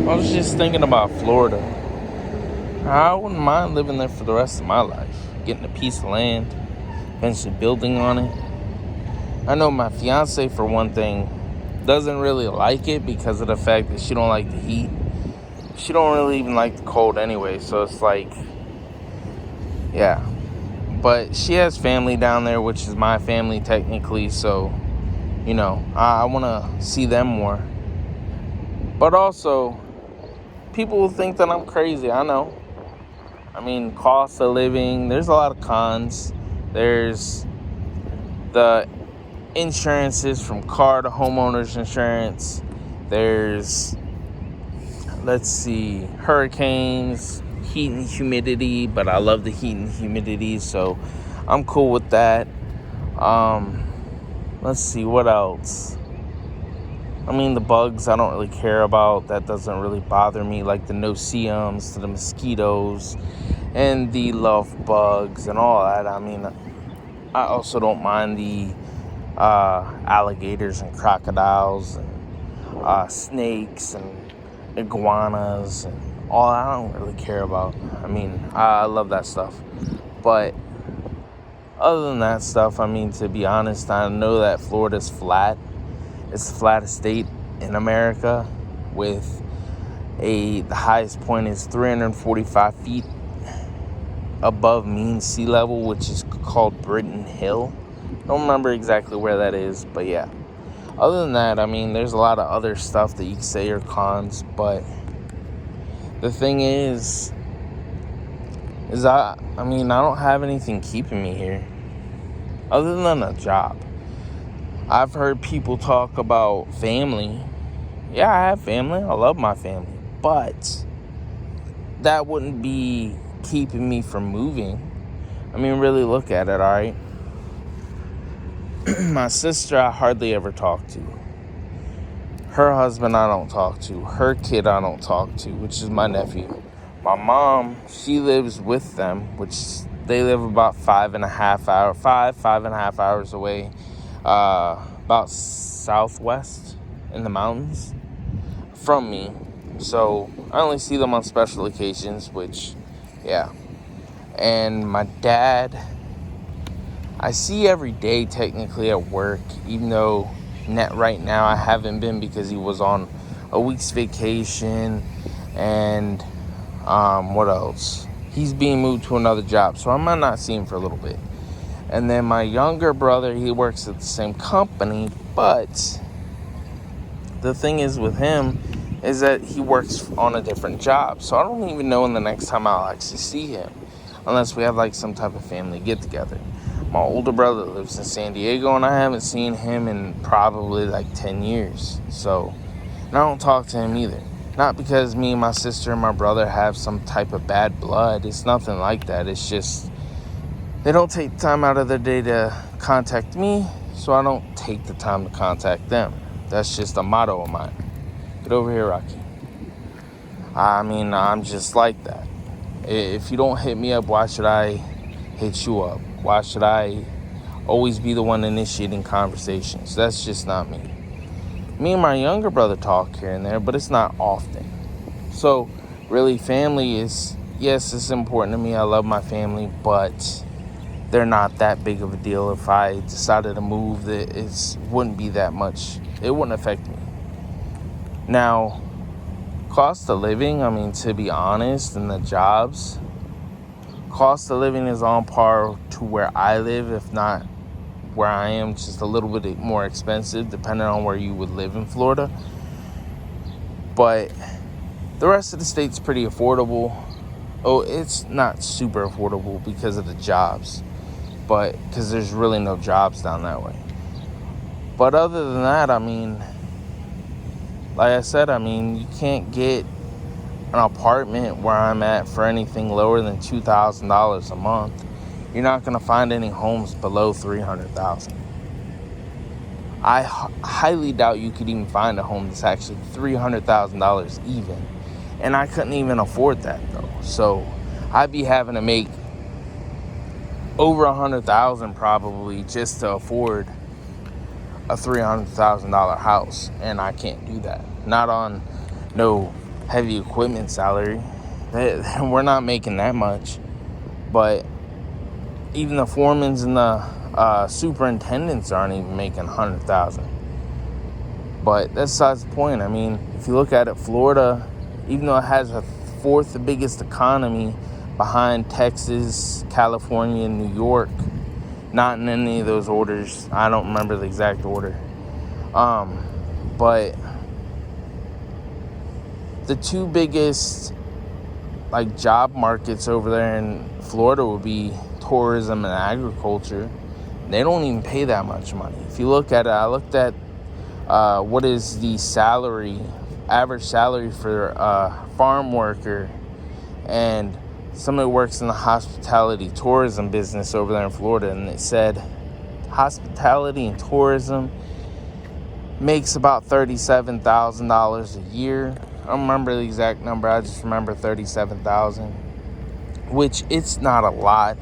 I was just thinking about Florida. I wouldn't mind living there for the rest of my life. Getting a piece of land, eventually building on it. I know my fiance, for one thing, doesn't really like it because of the fact that she don't like the heat. She don't really even like the cold anyway, so it's like, yeah. But she has family down there, which is my family technically, so, I want to see them more. But also, people will think that I'm crazy, I know. I mean, cost of living, there's a lot of cons. There's the insurances from car to homeowner's insurance. There's, hurricanes, heat and humidity, but I love the heat and humidity, so I'm cool with that. What else? I mean, the bugs I don't really care about. That doesn't really bother me, like the no-see-ums, the mosquitoes, and the love bugs and all that. I mean, I also don't mind the alligators and crocodiles and snakes and iguanas and all that. I don't really care about. I mean, I love that stuff. But other than that stuff, I mean, to be honest, I know that Florida's flat. It's the flattest state in America with the highest point is 345 feet above mean sea level, which is called Britton Hill. Don't remember exactly where that is, but yeah. Other than that, I mean, there's a lot of other stuff that you can say are cons, but the thing is I don't have anything keeping me here other than a job. I've heard people talk about family. Yeah, I have family. I love my family, but that wouldn't be keeping me from moving. I mean, really look at it, all right? My sister, I hardly ever talk to. Her husband, I don't talk to. Her kid, I don't talk to, which is my nephew. My mom, she lives with them, which they live about 5.5 hours away, about southwest in the mountains from me. So I only see them on special occasions, which, yeah. And my dad, I see every day technically at work, even though right now I haven't been because he was on a week's vacation. And what else? He's being moved to another job, so I might not see him for a little bit. And then my younger brother, he works at the same company, but the thing is with him is that he works on a different job. So I don't even know when the next time I'll actually see him, unless we have like some type of family get together. My older brother lives in San Diego, and I haven't seen him in probably like 10 years. So, and I don't talk to him either. Not because me and my sister and my brother have some type of bad blood. It's nothing like that. It's just they don't take time out of their day to contact me, so I don't take the time to contact them. That's just a motto of mine. Get over here, Rocky. I mean, I'm just like that. If you don't hit me up, why should I hit you up? Why should I always be the one initiating conversations? That's just not me. Me and my younger brother talk here and there, but it's not often. So, really, family is, yes, it's important to me. I love my family, but they're not that big of a deal. If I decided to move, it wouldn't be that much. It wouldn't affect me. Now, cost of living, I mean, to be honest, and the jobs, cost of living is on par to where I live, if not where I am, just a little bit more expensive, depending on where you would live in Florida. But the rest of the state's pretty affordable. Oh, it's not super affordable because of the jobs, but because there's really no jobs down that way. But other than that, I mean, like I said, I mean, you can't get an apartment where I'm at for anything lower than $2,000 a month. You're not going to find any homes below $300,000. I highly doubt you could even find a home that's actually $300,000 even. And I couldn't even afford that, though. So I'd be having to make over $100,000 probably just to afford a $300,000 house. And I can't do that. Not on no heavy equipment salary. We're not making that much. But even the foremans and the superintendents aren't even making $100,000. But that's besides the point. I mean, if you look at it, Florida, even though it has a fourth biggest economy behind Texas, California, and New York, not in any of those orders. I don't remember the exact order. But the two biggest job markets over there in Florida would be tourism and agriculture. They don't even pay that much money. If you look at it, I looked at what is the average salary for a farm worker, and somebody works in the hospitality tourism business over there in Florida, and it said hospitality and tourism makes about $37,000 a year. I don't remember the exact number. I just remember 37,000, which it's not a lot.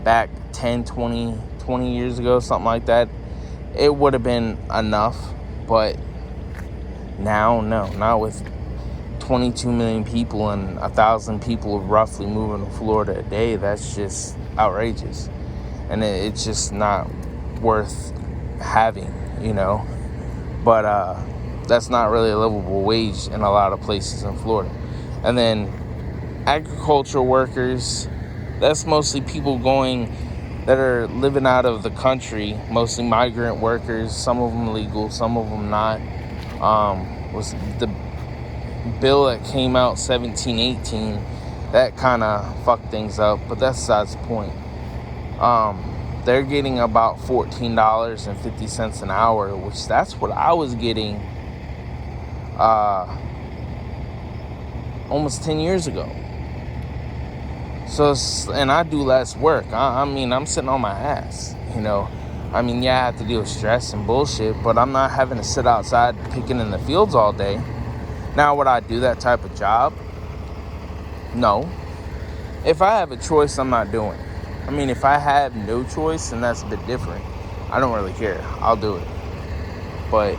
Back 10, 20 years ago, something like that, it would have been enough. But now, no. Not with 22 million people and 1,000 people roughly moving to Florida a day. That's just outrageous. And it's just not worth having, But that's not really a livable wage in a lot of places in Florida. And then agricultural workers, that's mostly people that are living out of the country, mostly migrant workers, some of them legal, some of them not. Was the bill that came out 17-18, that kind of fucked things up, but that's besides the point. They're getting about $14.50 an hour, which that's what I was getting almost 10 years ago. So, and I do less work. I mean, I'm sitting on my ass, I mean, yeah, I have to deal with stress and bullshit, but I'm not having to sit outside picking in the fields all day. Now, would I do that type of job? No. If I have a choice, I'm not doing it. I mean, if I have no choice, then that's a bit different. I don't really care. I'll do it. But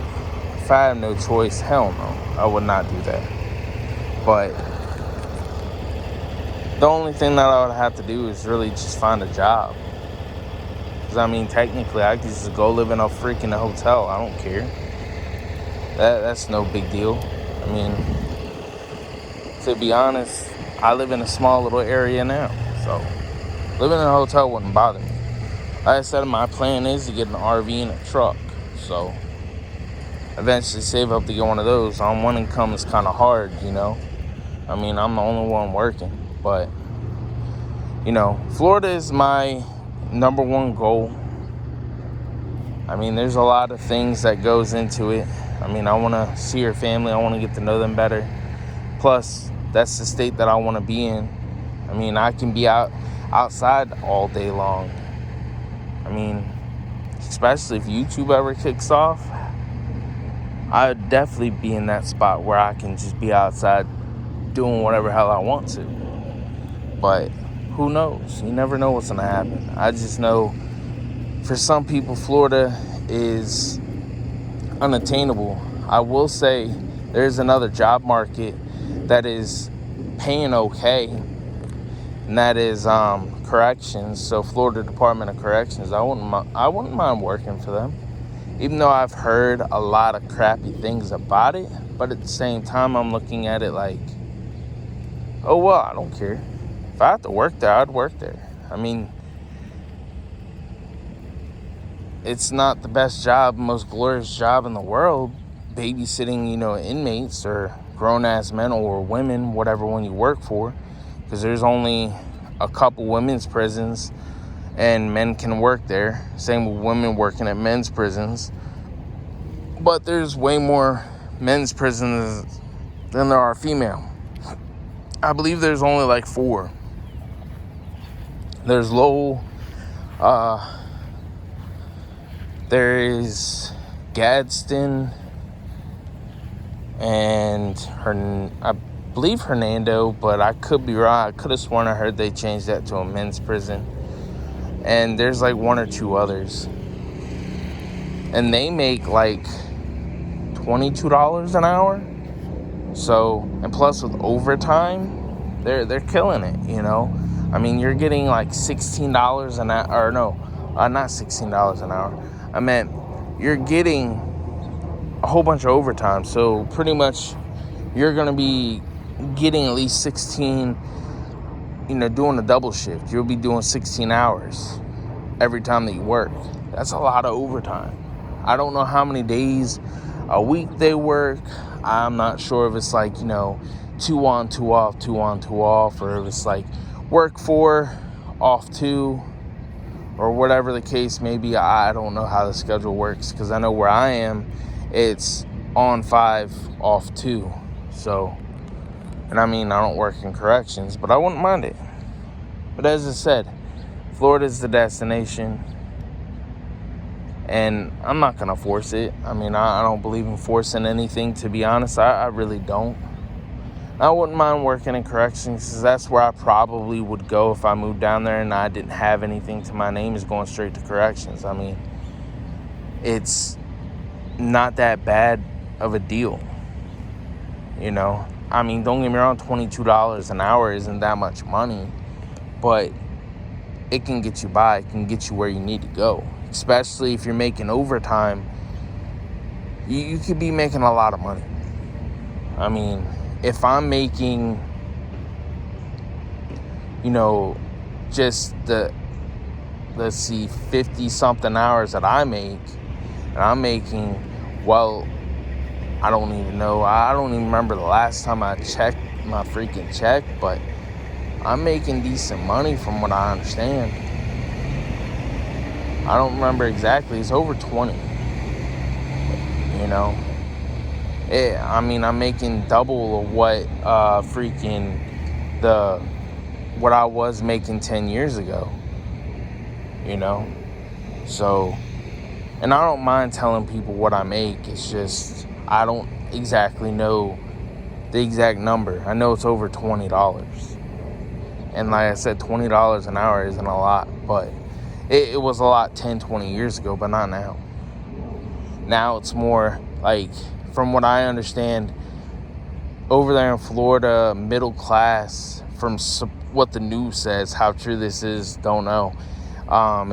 if I have no choice, hell no. I would not do that. But the only thing that I would have to do is really just find a job. Because, I mean, technically, I could just go live in a freaking hotel. I don't care. That's no big deal. I mean, to be honest, I live in a small little area now. So, living in a hotel wouldn't bother me. Like I said, my plan is to get an RV and a truck. So, eventually save up to get one of those. On one income is kind of hard, I mean, I'm the only one working. But, Florida is my number one goal. I mean, there's a lot of things that goes into it. I mean, I want to see your family. I want to get to know them better. Plus, that's the state that I want to be in. I mean, I can be outside all day long. I mean, especially if YouTube ever kicks off, I would definitely be in that spot where I can just be outside doing whatever hell I want to. But who knows? You never know what's going to happen. I just know for some people, Florida is unattainable. I will say there's another job market that is paying okay, and that is corrections. So Florida Department of Corrections, I wouldn't mind working for them, even though I've heard a lot of crappy things about it. But at the same time, I'm looking at it like, oh well, I don't care. If I have to work there, I'd work there. I mean, it's not the best job, most glorious job in the world, babysitting, inmates or grown-ass men or women, whatever one you work for, because there's only a couple women's prisons and men can work there. Same with women working at men's prisons. But there's way more men's prisons than there are female. I believe there's only 4. There's Lowell, there is Gadsden, and I believe Hernando, but I could be wrong. I could have sworn I heard they changed that to a men's prison. And there's 1 or 2 others. And they make $22 an hour. So, and plus with overtime, they're killing it, you know. I mean, you're getting like $16 an hour, or no, not $16 an hour. I meant you're getting a whole bunch of overtime. So pretty much you're going to be getting at least 16, doing a double shift. You'll be doing 16 hours every time that you work. That's a lot of overtime. I don't know how many days a week they work. I'm not sure if it's like, 2 on, 2 off, 2 on, 2 off, or if it's like work 4, off 2, or whatever the case may be. I don't know how the schedule works, because I know where I am, it's on 5, off 2. So, and I mean, I don't work in corrections, but I wouldn't mind it. But as I said, Florida's the destination, and I'm not going to force it. I mean, I don't believe in forcing anything, to be honest. I really don't. I wouldn't mind working in corrections, because that's where I probably would go if I moved down there and I didn't have anything to my name, is going straight to corrections. I mean, it's not that bad of a deal, I mean, don't get me wrong, $22 an hour isn't that much money, but it can get you by. It can get you where you need to go, especially if you're making overtime. You could be making a lot of money. I mean, if I'm making, just the, 50-something hours that I make, and I'm making, well, I don't even know. I don't even remember the last time I checked my freaking check, but I'm making decent money from what I understand. I don't remember exactly. It's over 20. I'm making double of what what I was making 10 years ago. So, and I don't mind telling people what I make. It's just I don't exactly know the exact number. I know it's over $20. And like I said, $20 an hour isn't a lot, but it was a lot 10, 20 years ago, but not now. Now it's more like, from what I understand, over there in Florida, middle class, from what the news says, how true this is, don't know.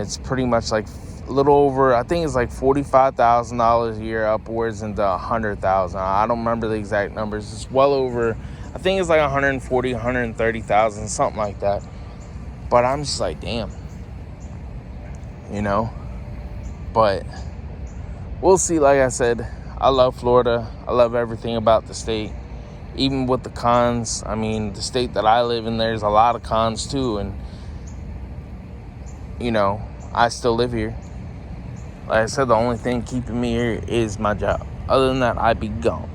It's pretty much like a little over, I think it's like $45,000 a year, upwards into $100,000. I don't remember the exact numbers. It's well over, I think it's like 140, 130,000, something like that. But I'm just like, damn, but we'll see. Like I said, I love Florida. I love everything about the state, even with the cons. I mean, the state that I live in, there's a lot of cons too, and I still live here. Like I said, the only thing keeping me here is my job. Other than that, I'd be gone.